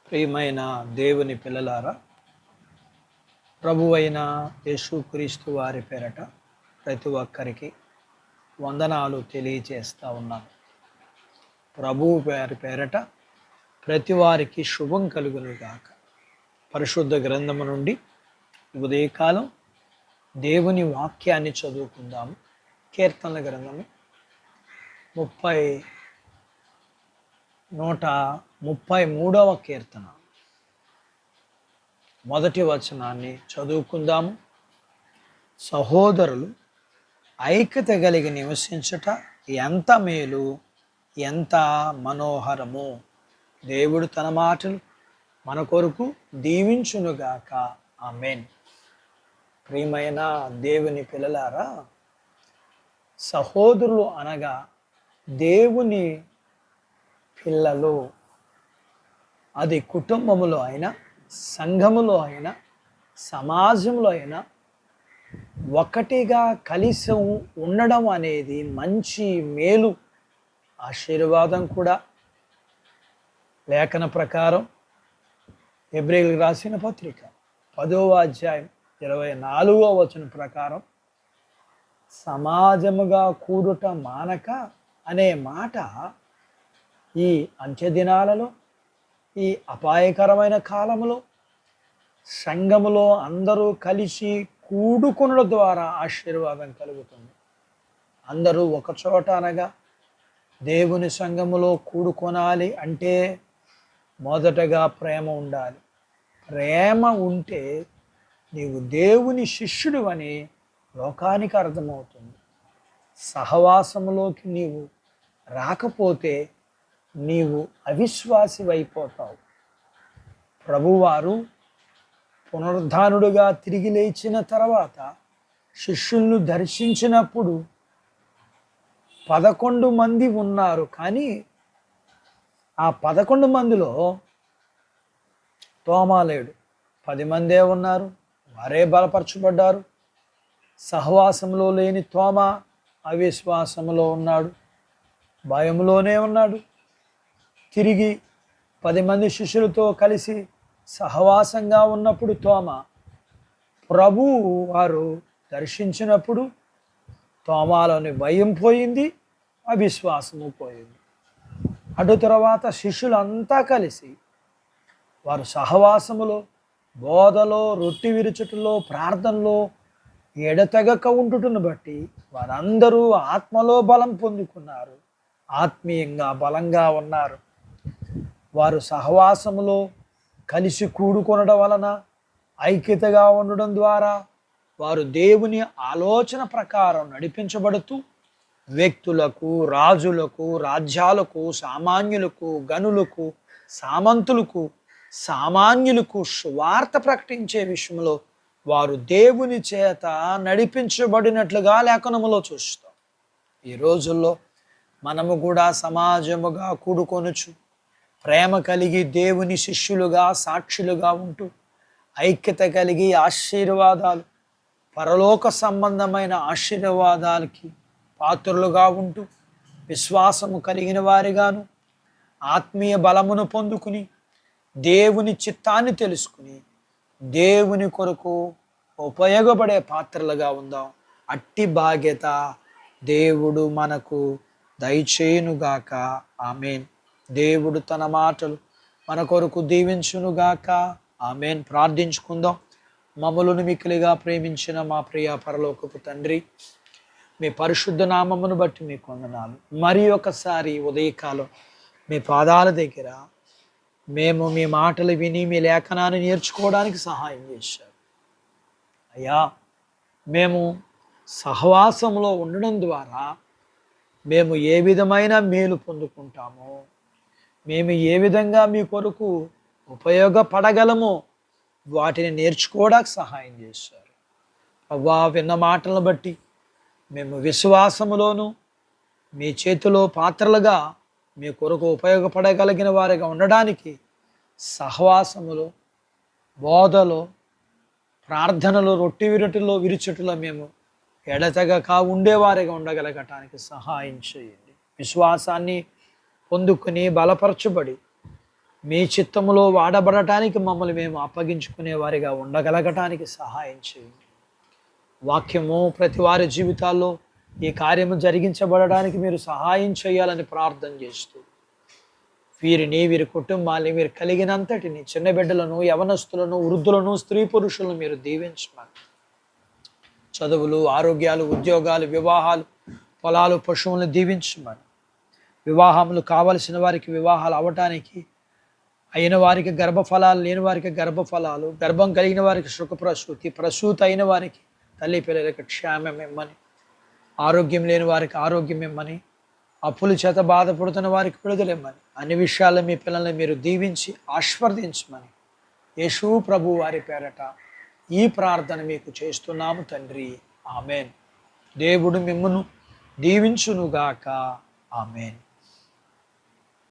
ప్రియమైన దేవుని పిల్లలారా, ప్రభువైన యేసుక్రీస్తు వారి పేరట ప్రతి ఒక్కరికి వందనాలు తెలియజేస్తూ ఉన్నాను. ప్రభువు వారి పేరట ప్రతి వారికి శుభం కలుగునుగాక. పరిశుద్ధ గ్రంథము నుండి ఉదయకాలం దేవుని వాక్యాన్ని చదువుకుందాము. కీర్తనల గ్రంథము 133వ కీర్తన మొదటి వచనాన్ని చదువుకుందాము. సహోదరులు ఐక్యత కలిగి నివసించుట ఎంత మేలు, ఎంత మనోహరము. దేవుడు తన మాటలు మన కొరకు దీవించునుగాక. ఆమేన్. ప్రియమైన దేవుని పిల్లలారా, సహోదరులు అనగా దేవుని పిల్లలు. అది కుటుంబములో అయినా, సంఘములో అయినా, సమాజంలో అయినా ఒకటిగా కలిసి ఉండడం అనేది మంచి మేలు, ఆశీర్వాదం కూడా. లేఖన ప్రకారం హెబ్రీయులకు రాసిన పత్రిక 10వ అధ్యాయం 24వ వచనం ప్రకారం సమాజముగా కూడుట మానక అనే మాట ఈ అంత్యదినాలలో, ఈ అపాయకరమైన కాలములో సంఘములో అందరూ కలిసి కూడుకొనడం ద్వారా ఆశీర్వాదం కలుగుతుంది. అందరూ ఒకచోట అనగా దేవుని సంఘములో కూడుకొనాలి అంటే మొదటగా ప్రేమ ఉండాలి. ప్రేమ ఉంటే నీవు దేవుని శిష్యుడు అని లోకానికి అర్థమవుతుంది. సహవాసములోకి నీవు రాకపోతే నీవు అవిశ్వాసివైపోతావు. ప్రభువారు పునరుద్ధానుడుగా తిరిగి లేచిన తర్వాత శిష్యులను దర్శించినప్పుడు 11 మంది ఉన్నారు. కానీ ఆ 11 మందిలో తోమా లేడు. 10 మందే ఉన్నారు, వారే బలపరచబడ్డారు. సహవాసంలో లేని తోమా అవిశ్వాసంలో ఉన్నాడు, భయంలోనే ఉన్నాడు. తిరిగి 10 మంది శిష్యులతో కలిసి సహవాసంగా ఉన్నప్పుడు తోమా ప్రభువు వారు దర్శించినప్పుడు తోమాలోని భయం పోయింది, అవిశ్వాసము పోయింది. అటు తర్వాత శిష్యులంతా కలిసి వారు సహవాసములో, బోధలో, రొట్టె విరుచుటలో, ప్రార్థనలో ఎడతెగక ఉంటుటను బట్టి వారందరూ ఆత్మలో బలం పొందుకున్నారు, ఆత్మీయంగా బలంగా ఉన్నారు. వారు సహవాసములో కలిసి కూడుకొనడం వలన, ఐక్యతగా ఉండడం ద్వారా వారు దేవుని ఆలోచన ప్రకారం నడిపించబడుతూ వ్యక్తులకు, రాజులకు, రాజ్యాలకు, సామాన్యులకు, గనులకు, సామంతులకు, సామాన్యులకు సువార్త ప్రకటించే విషయంలో వారు దేవుని చేత నడిపించబడినట్లుగా లేఖనములో చూస్తాం. ఈ రోజుల్లో మనము కూడా సమాజముగా కూడుకొనుచు ప్రేమ కలిగి దేవుని శిష్యులుగా, సాక్షులుగా ఉంటూ ఐక్యత కలిగి ఆశీర్వాదాలు, పరలోక సంబంధమైన ఆశీర్వాదాలకి పాత్రులుగా ఉంటూ విశ్వాసము కలిగిన వారిగాను, ఆత్మీయ బలమును పొందుకుని దేవుని చిత్తాన్ని తెలుసుకుని దేవుని కొరకు ఉపయోగపడే పాత్రలుగా ఉందాం. అట్టి బాధ్యత దేవుడు మనకు దయచేయునుగాక. ఆమేన్. దేవుడు తన మాటలు మన కొరకు దీవించునుగాక. ఆమేన్. ప్రార్థించుకుందాం. మమ్మలను మిక్కిలిగా ప్రేమించిన మా ప్రియ పరలోకపు తండ్రి, మీ పరిశుద్ధ నామమును బట్టి మీకు వందనాలు. మరి ఒకసారి ఉదయకాలం మీ పాదాల దగ్గర మేము మీ మాటలు విని మీ లేఖనాన్ని నేర్చుకోవడానికి సహాయం చేశారు. అయ్యా, మేము సహవాసంలో ఉండడం ద్వారా మేము ఏ విధమైన మేలు పొందుకుంటామో, మేము ఏ విధంగా మీ కొరకు ఉపయోగపడగలమో వాటిని నేర్చుకోవడానికి సహాయం చేశారు. అవ్వా, విన్న మాటలను బట్టి మేము విశ్వాసములోను మీ చేతిలో పాత్రలుగా మీ కొరకు ఉపయోగపడగలిగిన వారిగా ఉండడానికి సహవాసములో, బోధలో, ప్రార్థనలో, రొట్టె విరుచుటలో మేము ఎడతెగక ఉండేవారిగా ఉండగలగటానికి సహాయం చేయండి. విశ్వాసాన్ని పొందుకుని బలపరచబడి మీ చిత్తములో వాడబడటానికి మమ్మల్ని మేము అప్పగించుకునే వారిగా ఉండగలగటానికి సహాయం చేయండి. వాక్యము ప్రతి వారి జీవితాల్లో ఈ కార్యము జరిగించబడడానికి మీరు సహాయం చేయాలని ప్రార్థన చేస్తూ, వీరిని, వీరి కుటుంబాన్ని, వీరు కలిగినంతటిని, చిన్న బిడ్డలను, యవనస్తులను, వృద్ధులను, స్త్రీ పురుషులను మీరు దీవించమని, చదువులు, ఆరోగ్యాలు, ఉద్యోగాలు, వివాహాలు, పొలాలు, పశువులను దీవించమని, వివాహములు కావలసిన వారికి వివాహాలు అవ్వటానికి, అయిన వారికి గర్భఫలాలు, లేని వారికి గర్భఫలాలు, గర్భం కలిగిన వారికి సుఖప్రసూతి, ప్రసూతి అయిన వారికి తల్లి పిల్లలకి క్షేమం ఇమ్మని, ఆరోగ్యం లేని వారికి ఆరోగ్యం ఇమ్మని, అప్పుల చేత బాధపడుతున్న వారికి విడుదలమ్మని, అన్ని విషయాల్లో మీ పిల్లల్ని మీరు దీవించి ఆశీర్వదించమని యేసు ప్రభు వారి పేరట ఈ ప్రార్థన మీకు చేస్తున్నాము తండ్రి. ఆమెన్. దేవుడు మిమ్మును దీవించునుగాక. ఆమెన్.